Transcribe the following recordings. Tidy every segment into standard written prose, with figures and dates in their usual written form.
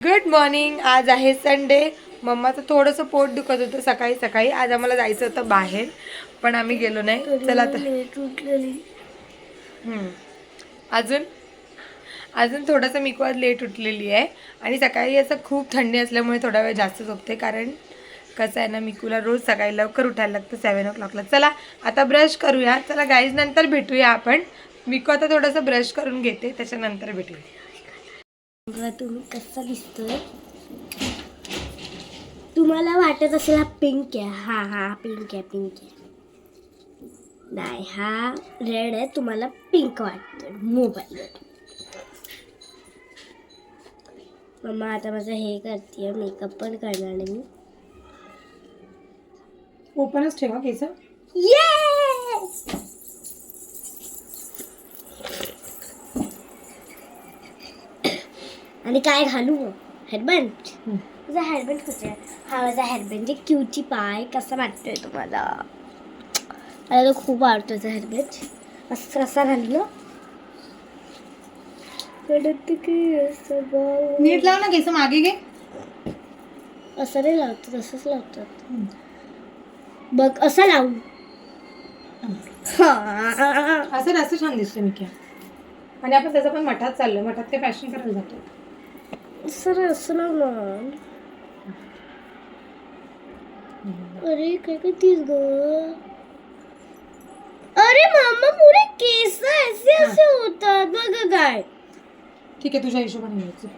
Good morning. आज आहे Sunday. मम्माचं थोडंसं पोट दुखत होतं सकाळी सकाळी. आज आम्हाला जायचं होतं बाहेर पण आम्ही गेलो नाही. चला तर अजून अजून थोडंसं मिकू आज लेट उठलेली आहे आणि सकाळी असं खूप थंडी असल्यामुळे थोडा वेळ जास्त झोपते. कारण कसं आहे ना, मिकूला रोज सकाळी लवकर उठायला लागतं 7 o'clockला. चला आता ब्रश करूया. चला गाईज, नंतर भेटूया आपण. मिकू आता थोडंसं ब्रश करून घेते, त्याच्यानंतर भेटूया. तुम्ही कसा दिसतोय? तुम्हाला वाटत असेल हा पिंक आहे. हा पिंक आहे. नाही, हा रेड आहे. तुम्हाला पिंक वाटतोय मोबाईलवर. मम्मा आता माझं हे करते, मेकअप पण करणार आहे मी. ओपनच ठेवा केस. येस. आणि काय घालू? हेडबँड. माझा हेडबँड कुठे आहे? हा माझा हेडबँड. जे क्यूटी पाय कसा वाटतोय तुम्हाला? मला तो खूप आवडतो माझा हेडबँड. असं कसा घालू? नीट लाव ना केस, मागे घे. असं नाही लावतात, तसंच लावतात बघ. असं लावू. असं जास्त छान दिसतं मिक्या. आणि आपण त्याचं पण मठात चाललो. मठात ते फॅशन करायला जातो. असं लाव ना. अरे काय करतीस ग? अरे मामा, पुरे केस असे होतात बघ. काय ठीक आहे, तुझ्या हिशोबाने घ्यायचं.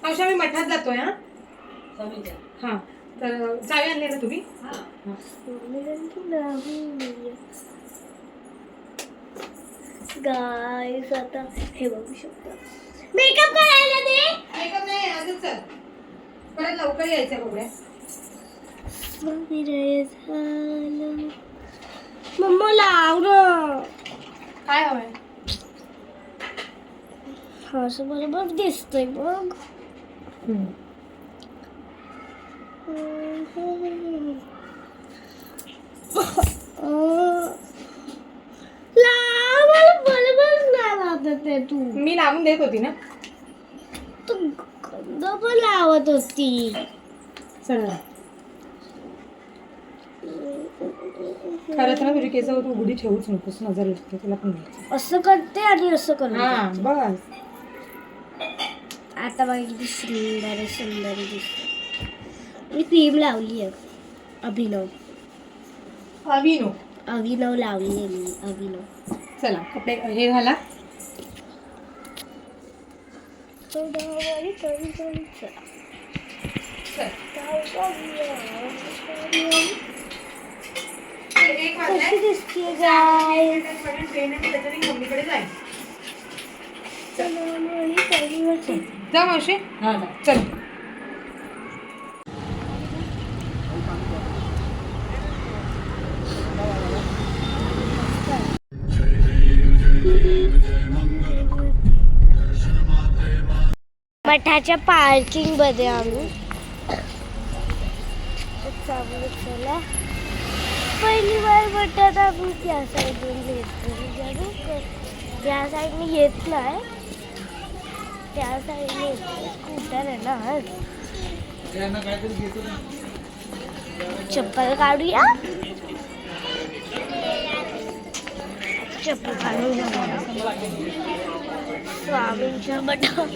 अशा मी मठात जातोय. हा तर चावी आणली ना तुम्ही? गाईस, आता हे बघू शकता. मेकअप करायला दे. मेकअप नाही अजून. चल परत लवकर यायचं बघूया. मम्मा लाव ना. काय हवंय? असं बरोबर दिसतंय बघ. लाव. मला बरोबर नाही वाटत आहे. तू मी लावून देत होती ना. तू गंध पण लावत होती. चला खरंच ना, तुझी केस तू उघडी ठेवूच नकोस, नजर लागते तुला पण. असं करते आणि असं करते. हा बस. आता बघ किती सुंदर दिसते. मी क्रीम लावली आहे. अभिनव लावली आहे मी. अभिनव. चला कपडे हे घाला. कशी दिसते गाईस? मम्मीकडे जाईल. चला जा मावशी. चल. मठाच्या पार्किंग मध्ये आम्ही चला. पहिली बार मठात आम्ही त्या साईडून येतो. ज्या साईडने येत नाही त्या साईडने येतो. स्कूटर आहे ना. चप्पल काढूया. चप्पल काढून स्वामींच्या मठात.